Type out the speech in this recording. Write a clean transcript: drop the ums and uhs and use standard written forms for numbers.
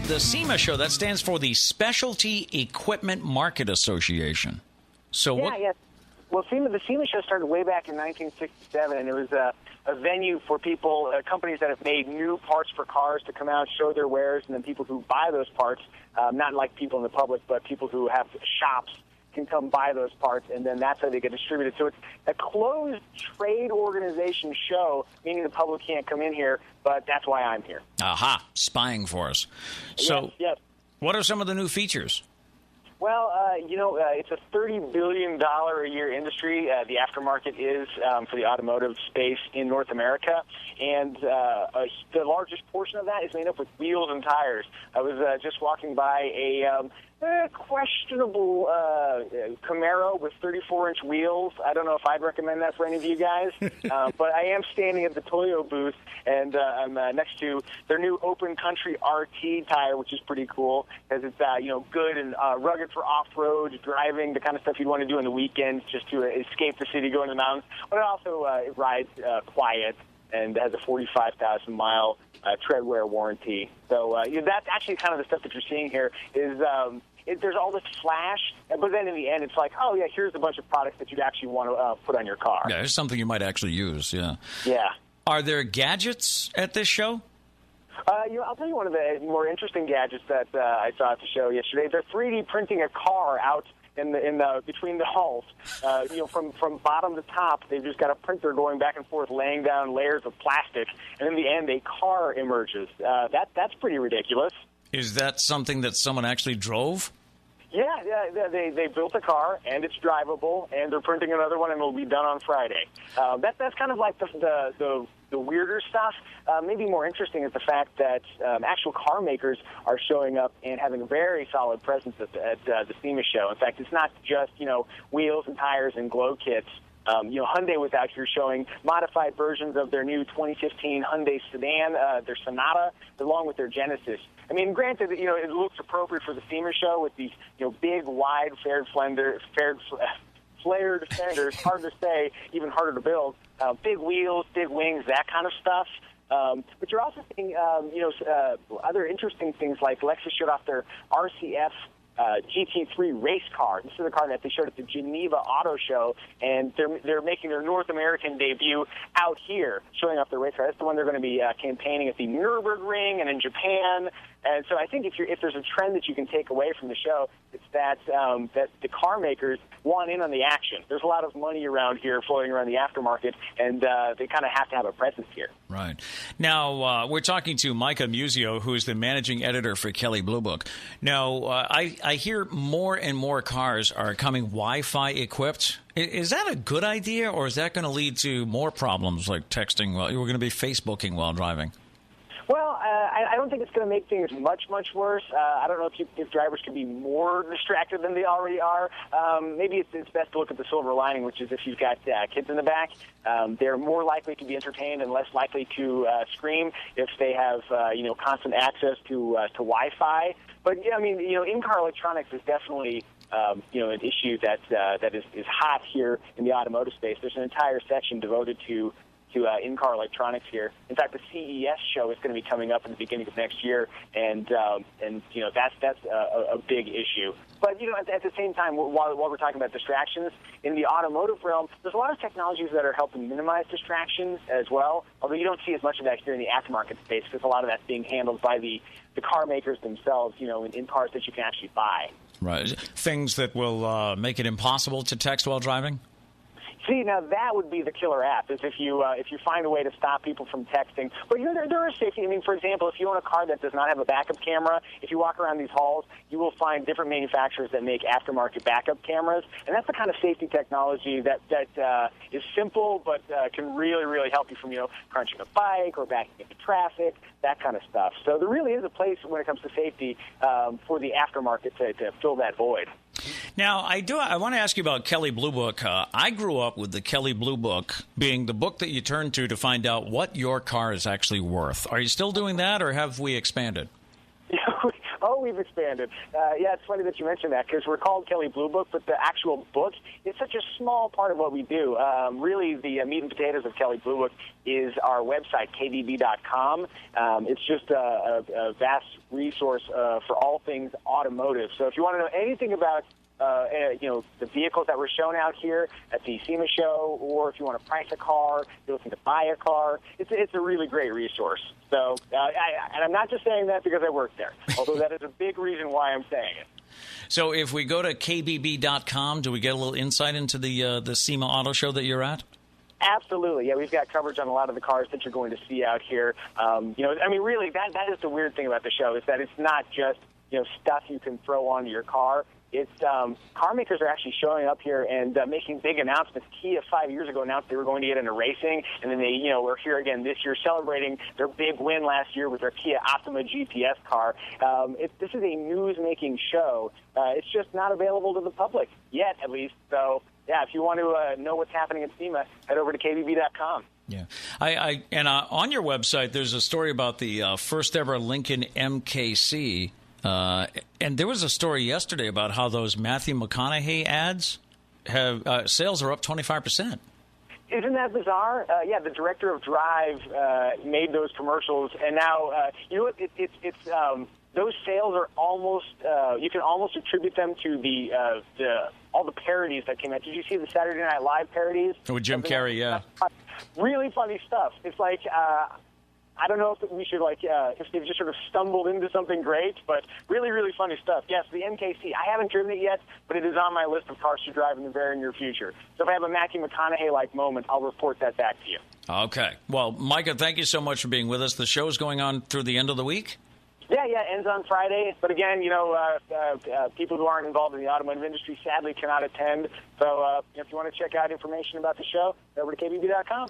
The SEMA show, that stands for the Specialty Equipment Market Association. So Yeah. Well, the SEMA show started way back in 1967, and it was a venue for people, companies that have made new parts for cars to come out, show their wares, and then people who buy those parts, not like people in the public, but people who have shops can come buy those parts, and then that's how they get distributed. So it's a closed trade organization show, meaning the public can't come in here, but that's why I'm here. Aha, spying for us. So yes. What are some of the new features? Well, it's a $30 billion a year industry. The aftermarket is for the automotive space in North America, and the largest portion of that is made up with wheels and tires. I was just walking by a questionable Camaro with 34-inch wheels. I don't know if I'd recommend that for any of you guys, but I am standing at the Toyo booth, and I'm next to their new Open Country RT tire, which is pretty cool because it's good and rugged for off-road driving, the kind of stuff you'd want to do on the weekends just to escape the city, go into the mountains. But it also it rides quiet and has a 45,000-mile tread wear warranty. So that's actually kind of the stuff that you're seeing here is there's all this flash, but then in the end it's like, oh, yeah, here's a bunch of products that you'd actually want to put on your car. Yeah, there's something you might actually use, yeah. Yeah. Are there gadgets at this show? I'll tell you one of the more interesting gadgets that I saw at the show yesterday. They're 3D printing a car out in the between the hulls. From bottom to top, they've just got a printer going back and forth, laying down layers of plastic, and in the end, a car emerges. That's pretty ridiculous. Is that something that someone actually drove? Yeah, they built a car, and it's drivable, and they're printing another one, and it'll be done on Friday. That's kind of like the weirder stuff. Maybe more interesting is the fact that actual car makers are showing up and having a very solid presence at the SEMA show. In fact, it's not just wheels and tires and glow kits. Hyundai was out here showing modified versions of their new 2015 Hyundai sedan, their Sonata, along with their Genesis. I mean, granted, it looks appropriate for the SEMA show with these, big, wide, flared fenders, hard to say, even harder to build, big wheels, big wings, that kind of stuff. But you're also seeing, other interesting things like Lexus showed off their RCF GT3 race car. This is a car that they showed at the Geneva Auto Show, and they're making their North American debut out here, showing off their race car. That's the one they're going to be campaigning at the Nürburgring and in Japan. And so I think if there's a trend that you can take away from the show, it's that the car makers want in on the action. There's a lot of money around here floating around the aftermarket, and they kind of have to have a presence here. Right. Now, we're talking to Micah Muzio, who is the managing editor for Kelley Blue Book. Now, I hear more and more cars are coming Wi-Fi equipped. Is that a good idea, or is that going to lead to more problems like texting while you're going to be Facebooking while driving? Well, I don't think it's going to make things much worse. I don't know if drivers can be more distracted than they already are. Maybe it's best to look at the silver lining, which is if you've got kids in the back, they're more likely to be entertained and less likely to scream if they have constant access to Wi-Fi. But yeah, I mean, in-car electronics is definitely an issue that is hot here in the automotive space. There's an entire section devoted to in-car electronics here. In fact, the CES show is going to be coming up in the beginning of next year, and that's a big issue. But at the same time, while we're talking about distractions in the automotive realm, there's a lot of technologies that are helping minimize distractions as well. Although you don't see as much of that here in the aftermarket space, because a lot of that's being handled by the car makers themselves. In cars that you can actually buy. Right. Things that will make it impossible to text while driving? See, now that would be the killer app, is if you find a way to stop people from texting. But there are safety. I mean, for example, if you own a car that does not have a backup camera, if you walk around these halls, you will find different manufacturers that make aftermarket backup cameras, and that's the kind of safety technology that is simple but can really help you from crunching a bike or backing into traffic, that kind of stuff. So there really is a place when it comes to safety for the aftermarket to fill that void. Now, I want to ask you about Kelley Blue Book. I grew up with the Kelley Blue Book being the book that you turn to find out what your car is actually worth. Are you still doing that, or have we expanded? Oh, we've expanded. Yeah, it's funny that you mentioned that because we're called Kelley Blue Book, but the actual book is such a small part of what we do. Really, the meat and potatoes of Kelley Blue Book is our website, kbb.com. It's just a vast resource for all things automotive. So if you want to know anything about the vehicles that were shown out here at the SEMA show, or if you want to price a car, you're looking to buy a car, it's a really great resource. So, and I'm not just saying that because I work there, although that is a big reason why I'm saying it. So if we go to kbb.com, do we get a little insight into the SEMA Auto Show that you're at? Absolutely. Yeah, we've got coverage on a lot of the cars that you're going to see out here. Really, that is the weird thing about the show, is that it's not just, stuff you can throw onto your car. It's car makers are actually showing up here and making big announcements. Kia 5 years ago announced they were going to get into racing, and then they, were here again this year celebrating their big win last year with their Kia Optima GPS car. This is a news-making show. It's just not available to the public yet, at least. So, yeah, if you want to know what's happening at SEMA, head over to kbb.com. Yeah, on your website, there's a story about the first ever Lincoln MKC. And there was a story yesterday about how those Matthew McConaughey ads have sales are up 25%. Isn't that bizarre? Yeah, the director of Drive made those commercials, and now those sales are almost you can almost attribute them to all the parodies that came out. Did you see the Saturday Night Live parodies? With Jim Carrey, yeah. Really funny stuff. It's like I don't know if we should if they've just sort of stumbled into something great, but really, really funny stuff. Yes, the MKC. I haven't driven it yet, but it is on my list of cars to drive in the very near future. So if I have a Matthew McConaughey-like moment, I'll report that back to you. Okay. Well, Micah, thank you so much for being with us. The show's going on through the end of the week? Yeah, ends on Friday. But again, people who aren't involved in the automotive industry sadly cannot attend. So if you want to check out information about the show, go over to kbb.com.